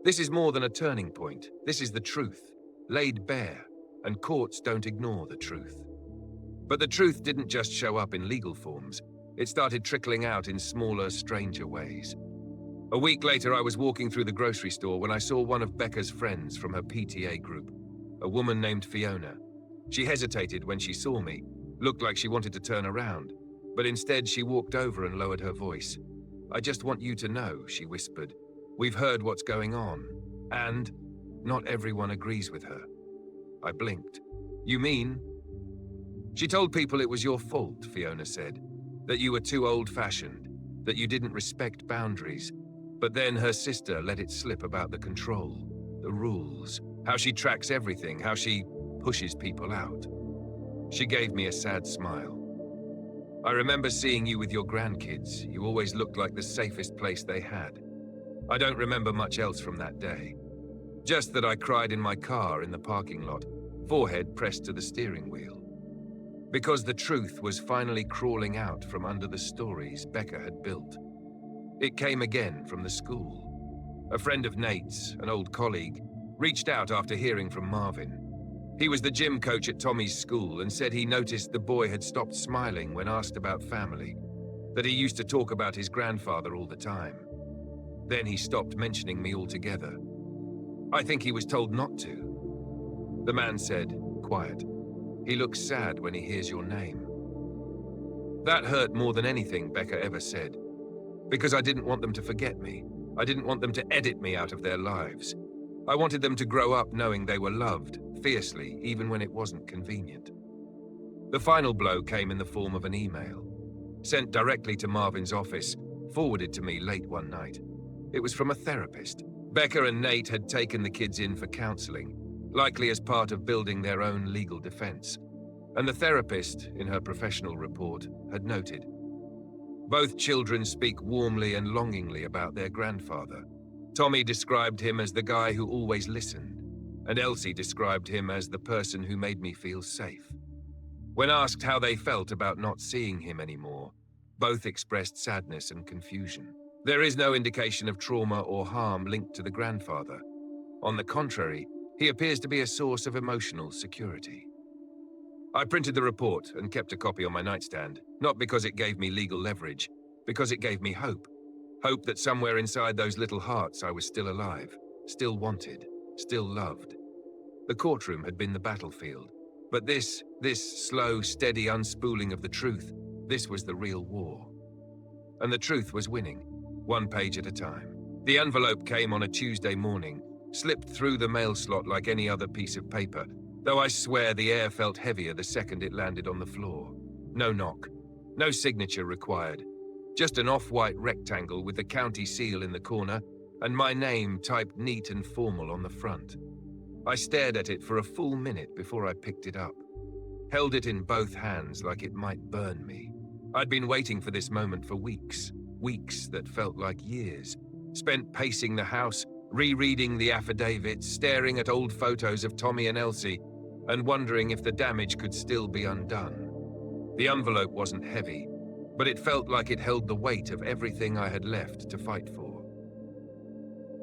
This is more than a turning point. This is the truth, laid bare, and courts don't ignore the truth. But the truth didn't just show up in legal forms. It started trickling out in smaller, stranger ways. A week later, I was walking through the grocery store when I saw one of Becca's friends from her PTA group, a woman named Fiona. She hesitated when she saw me, Looked like she wanted to turn around, but instead she walked over and lowered her voice. "I just want you to know," she whispered. "We've heard what's going on, and not everyone agrees with her." I blinked. "You mean?" "She told people it was your fault," Fiona said. "That you were too old-fashioned, that you didn't respect boundaries. But then her sister let it slip about the control, the rules, how she tracks everything, how she pushes people out." She gave me a sad smile. "I remember seeing you with your grandkids. You always looked like the safest place they had. I don't remember much else from that day. Just that I cried in my car in the parking lot, forehead pressed to the steering wheel. Because the truth was finally crawling out from under the stories Becca had built. It came again from the school. A friend of Nate's, an old colleague, reached out after hearing from Marvin. He was the gym coach at Tommy's school and said he noticed the boy had stopped smiling when asked about family, that he used to talk about his grandfather all the time. Then he stopped mentioning me altogether. I think he was told not to." The man said, quiet. "He looks sad when he hears your name." That hurt more than anything Becca ever said, because I didn't want them to forget me. I didn't want them to edit me out of their lives. I wanted them to grow up knowing they were loved, fiercely, even when it wasn't convenient. The final blow came in the form of an email, sent directly to Marvin's office, forwarded to me late one night. It was from a therapist. Becca and Nate had taken the kids in for counseling, likely as part of building their own legal defense. And the therapist, in her professional report, had noted, "Both children speak warmly and longingly about their grandfather. Tommy described him as the guy who always listened, and Elsie described him as the person who made me feel safe. When asked how they felt about not seeing him anymore, both expressed sadness and confusion. There is no indication of trauma or harm linked to the grandfather. On the contrary, he appears to be a source of emotional security." I printed the report and kept a copy on my nightstand, not because it gave me legal leverage, because it gave me hope. Hope that somewhere inside those little hearts I was still alive, still wanted, still loved. The courtroom had been the battlefield, but this slow, steady unspooling of the truth, this was the real war. And the truth was winning, one page at a time. The envelope came on a Tuesday morning, slipped through the mail slot like any other piece of paper, though I swear the air felt heavier the second it landed on the floor. No knock, no signature required, just an off-white rectangle with the county seal in the corner and my name typed neat and formal on the front. I stared at it for a full minute before I picked it up, held it in both hands like it might burn me. I'd been waiting for this moment for weeks, weeks that felt like years, spent pacing the house, rereading the affidavits, staring at old photos of Tommy and Elsie, and wondering if the damage could still be undone. The envelope wasn't heavy, but it felt like it held the weight of everything I had left to fight for.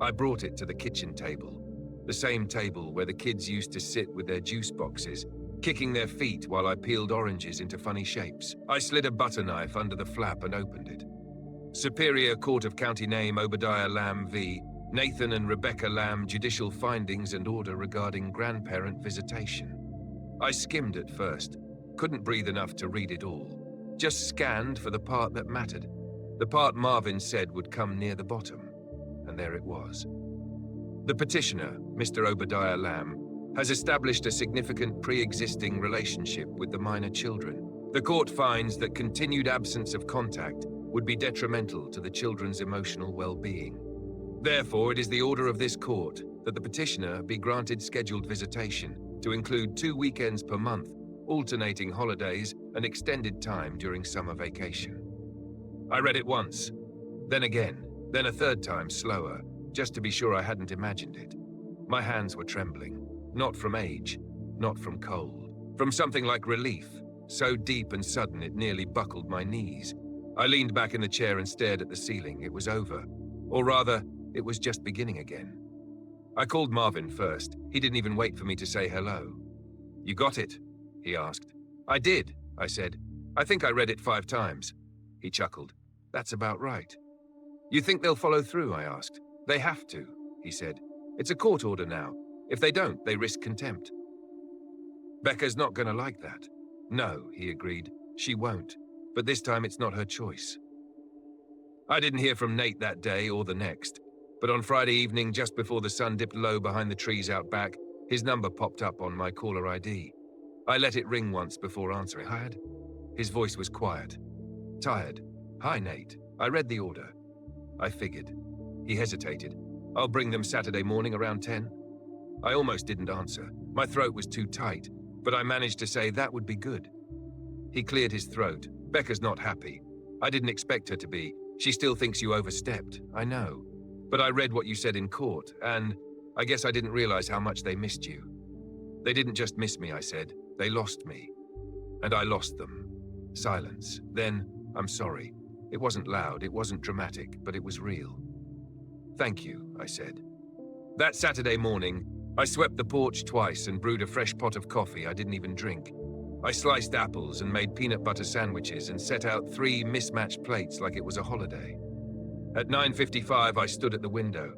I brought it to the kitchen table, the same table where the kids used to sit with their juice boxes, kicking their feet while I peeled oranges into funny shapes. I slid a butter knife under the flap and opened it. Superior Court of County Name Obadiah Lamb v. Nathan and Rebecca Lamb Judicial Findings and Order Regarding Grandparent Visitation. I skimmed at first, couldn't breathe enough to read it all. Just scanned for the part that mattered, the part Marvin said would come near the bottom. And there it was. The petitioner, Mr. Obadiah Lamb, has established a significant pre-existing relationship with the minor children. The court finds that continued absence of contact would be detrimental to the children's emotional well-being. Therefore, it is the order of this court that the petitioner be granted scheduled visitation to include 2 weekends per month, alternating holidays and extended time during summer vacation. I read it once, then again, then a third time slower, just to be sure I hadn't imagined it. My hands were trembling, not from age, not from cold, from something like relief, so deep and sudden it nearly buckled my knees. I leaned back in the chair and stared at the ceiling. It was over. Or rather, it was just beginning again. I called Marvin first. He didn't even wait for me to say hello. "You got it?" he asked. "I did," I said. "I think I read it 5 times. He chuckled. "That's about right." "You think they'll follow through?" I asked. "They have to," he said. "It's a court order now. If they don't, they risk contempt." "Becca's not going to like that." No, he agreed. She won't. But this time it's not her choice. I didn't hear from Nate that day or the next. But on Friday evening, just before the sun dipped low behind the trees out back, his number popped up on my caller ID. I let it ring once before answering. Hired? His voice was quiet. Tired. Hi, Nate. I read the order. I figured. He hesitated. I'll bring them Saturday morning around 10. I almost didn't answer. My throat was too tight, but I managed to say that would be good. He cleared his throat. Becca's not happy. I didn't expect her to be. She still thinks you overstepped. I know. But I read what you said in court, and I guess I didn't realize how much they missed you. They didn't just miss me, I said. They lost me. And I lost them. Silence. Then, I'm sorry. It wasn't loud, it wasn't dramatic, but it was real. Thank you, I said. That Saturday morning, I swept the porch twice and brewed a fresh pot of coffee I didn't even drink. I sliced apples and made peanut butter sandwiches and set out 3 mismatched plates like it was a holiday. At 9:55, I stood at the window.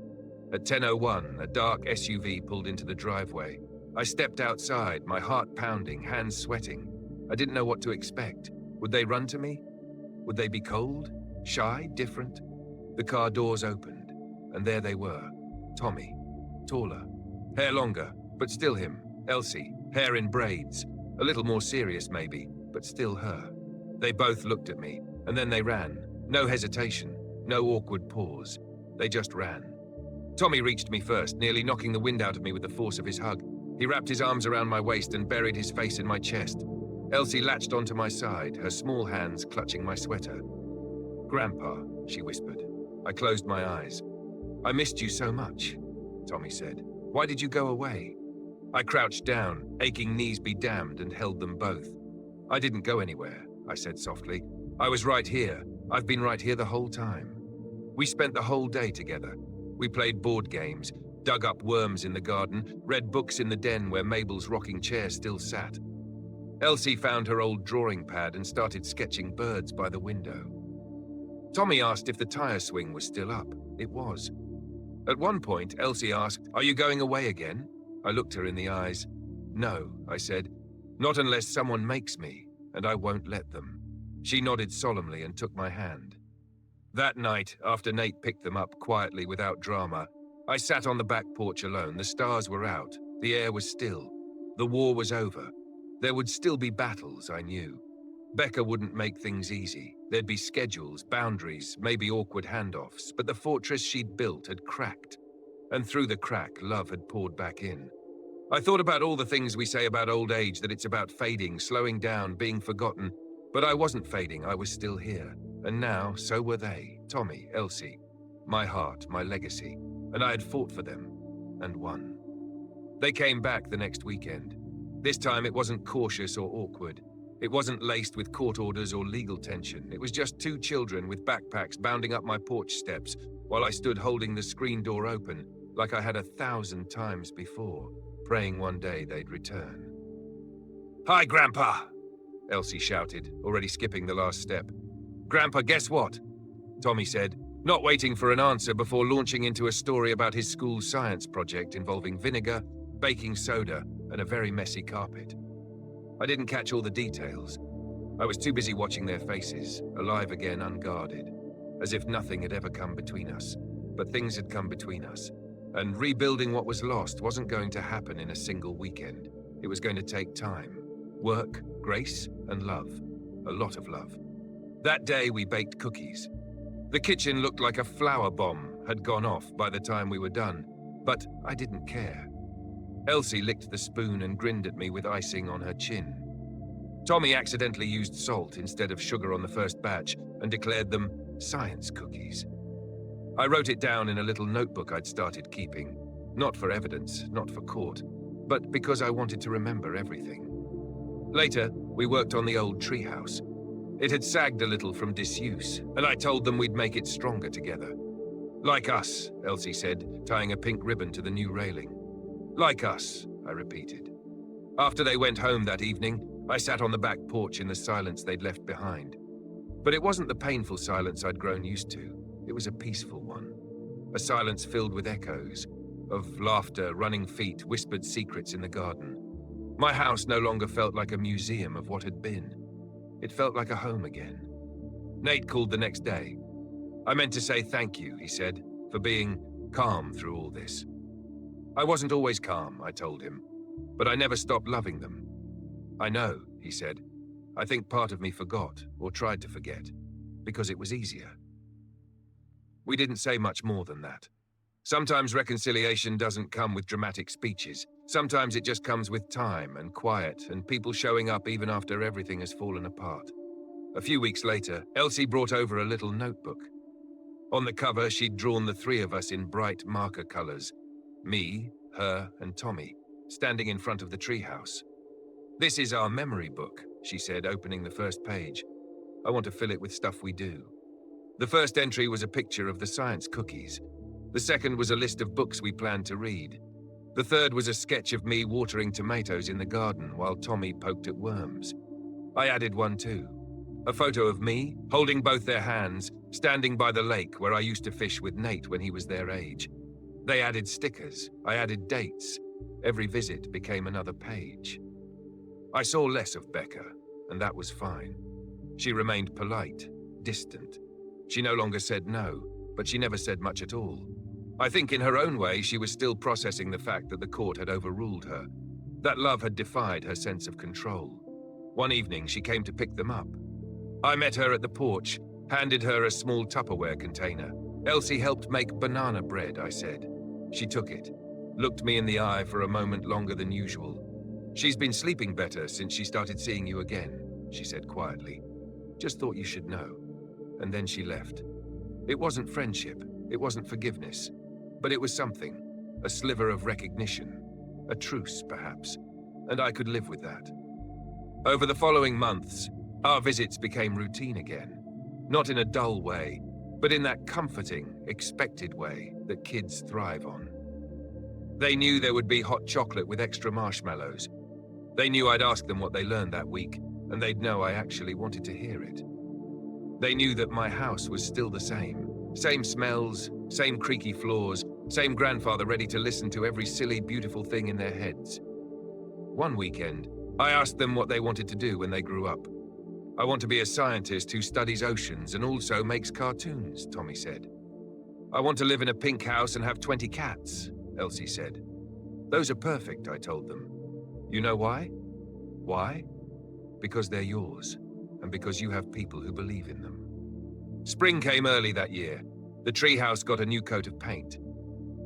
At 10:01, a dark SUV pulled into the driveway. I stepped outside, my heart pounding, hands sweating. I didn't know what to expect. Would they run to me? Would they be cold? Shy? Different? The car doors opened, and there they were. Tommy. Taller. Hair longer, but still him. Elsie. Hair in braids. A little more serious, maybe, but still her. They both looked at me, and then they ran. No hesitation. No awkward pause. They just ran. Tommy reached me first, nearly knocking the wind out of me with the force of his hug. He wrapped his arms around my waist and buried his face in my chest. Elsie latched onto my side, her small hands clutching my sweater. Grandpa, she whispered. I closed my eyes. I missed you so much, Tommy said. Why did you go away? I crouched down, aching knees be damned, and held them both. I didn't go anywhere, I said softly. I was right here. I've been right here the whole time. We spent the whole day together. We played board games, dug up worms in the garden, read books in the den where Mabel's rocking chair still sat. Elsie found her old drawing pad and started sketching birds by the window. Tommy asked if the tire swing was still up. It was. At one point, Elsie asked, "Are you going away again?" I looked her in the eyes. "No," I said. "Not unless someone makes me, and I won't let them." She nodded solemnly and took my hand. That night, after Nate picked them up quietly without drama, I sat on the back porch alone. The stars were out. The air was still. The war was over. There would still be battles, I knew. Becca wouldn't make things easy. There'd be schedules, boundaries, maybe awkward handoffs, but the fortress she'd built had cracked. And through the crack, love had poured back in. I thought about all the things we say about old age, that it's about fading, slowing down, being forgotten. But I wasn't fading, I was still here. And now, so were they, Tommy, Elsie. My heart, my legacy. And I had fought for them, and won. They came back the next weekend. This time it wasn't cautious or awkward. It wasn't laced with court orders or legal tension. It was just 2 children with backpacks bounding up my porch steps while I stood holding the screen door open, like I had 1,000 times before, praying one day they'd return. "Hi, Grandpa!" Elsie shouted, already skipping the last step. "Grandpa, guess what?" Tommy said, not waiting for an answer before launching into a story about his school's science project involving vinegar, baking soda, and a very messy carpet. I didn't catch all the details. I was too busy watching their faces, alive again, unguarded, as if nothing had ever come between us. But things had come between us, and rebuilding what was lost wasn't going to happen in a single weekend. It was going to take time, work, grace, and love. A lot of love. That day we baked cookies. The kitchen looked like a flour bomb had gone off by the time we were done, but I didn't care. Elsie licked the spoon and grinned at me with icing on her chin. Tommy accidentally used salt instead of sugar on the first batch and declared them science cookies. I wrote it down in a little notebook I'd started keeping, not for evidence, not for court, but because I wanted to remember everything. Later, we worked on the old treehouse. It had sagged a little from disuse, and I told them we'd make it stronger together. "Like us," Elsie said, tying a pink ribbon to the new railing. "Like us," I repeated. After they went home that evening, I sat on the back porch in the silence they'd left behind. But it wasn't the painful silence I'd grown used to. It was a peaceful one. A silence filled with echoes, of laughter, running feet, whispered secrets in the garden. My house no longer felt like a museum of what had been. It felt like a home again. Nate called the next day. I meant to say thank you, he said, for being calm through all this. I wasn't always calm, I told him, but I never stopped loving them. I know, he said. I think part of me forgot, or tried to forget, because it was easier. We didn't say much more than that. Sometimes reconciliation doesn't come with dramatic speeches. Sometimes it just comes with time and quiet and people showing up even after everything has fallen apart. A few weeks later, Elsie brought over a little notebook. On the cover, she'd drawn the three of us in bright marker colors. Me, her, and Tommy, standing in front of the treehouse. "This is our memory book," she said, opening the first page. "I want to fill it with stuff we do." The first entry was a picture of the science cookies. The second was a list of books we planned to read. The third was a sketch of me watering tomatoes in the garden while Tommy poked at worms. I added one too. A photo of me, holding both their hands, standing by the lake where I used to fish with Nate when he was their age. They added stickers. I added dates. Every visit became another page. I saw less of Becca, and that was fine. She remained polite, distant. She no longer said no, but she never said much at all. I think in her own way she was still processing the fact that the court had overruled her. That love had defied her sense of control. One evening she came to pick them up. I met her at the porch, handed her a small Tupperware container. "Elsie helped make banana bread," I said. She took it, looked me in the eye for a moment longer than usual. "She's been sleeping better since she started seeing you again," she said quietly. "Just thought you should know." And then she left. It wasn't friendship, it wasn't forgiveness, but it was something, a sliver of recognition, a truce perhaps, and I could live with that. Over the following months, our visits became routine again, not in a dull way, but in that comforting, expected way that kids thrive on. They knew there would be hot chocolate with extra marshmallows. They knew I'd ask them what they learned that week, and they'd know I actually wanted to hear it. They knew that my house was still the same. Same smells, same creaky floors, same grandfather ready to listen to every silly, beautiful thing in their heads. One weekend, I asked them what they wanted to do when they grew up. "I want to be a scientist who studies oceans and also makes cartoons," Tommy said. "I want to live in a pink house and have 20 cats," Elsie said. "Those are perfect," I told them. "You know why? Why? Because they're yours, and because you have people who believe in them." Spring came early that year. The treehouse got a new coat of paint.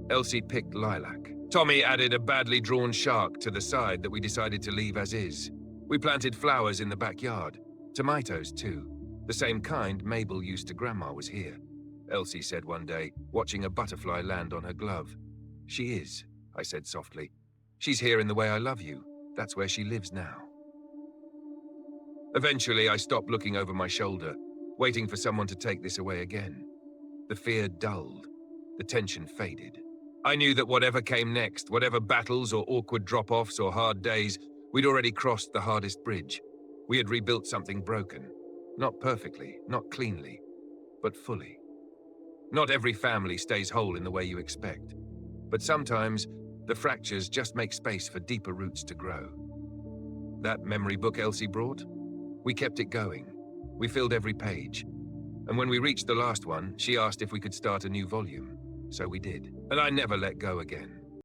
Elsie picked lilac. Tommy added a badly drawn shark to the side that we decided to leave as is. We planted flowers in the backyard. Tomatoes, too. The same kind Mabel used to Grandma was here, Elsie said one day, watching a butterfly land on her glove. "She is," I said softly. "She's here in the way I love you. That's where she lives now." Eventually, I stopped looking over my shoulder, waiting for someone to take this away again. The fear dulled. The tension faded. I knew that whatever came next, whatever battles or awkward drop-offs or hard days, we'd already crossed the hardest bridge. We had rebuilt something broken. Not perfectly, not cleanly, but fully. Not every family stays whole in the way you expect. But sometimes, the fractures just make space for deeper roots to grow. That memory book Elsie brought? We kept it going. We filled every page. And when we reached the last one, she asked if we could start a new volume. So we did. And I never let go again.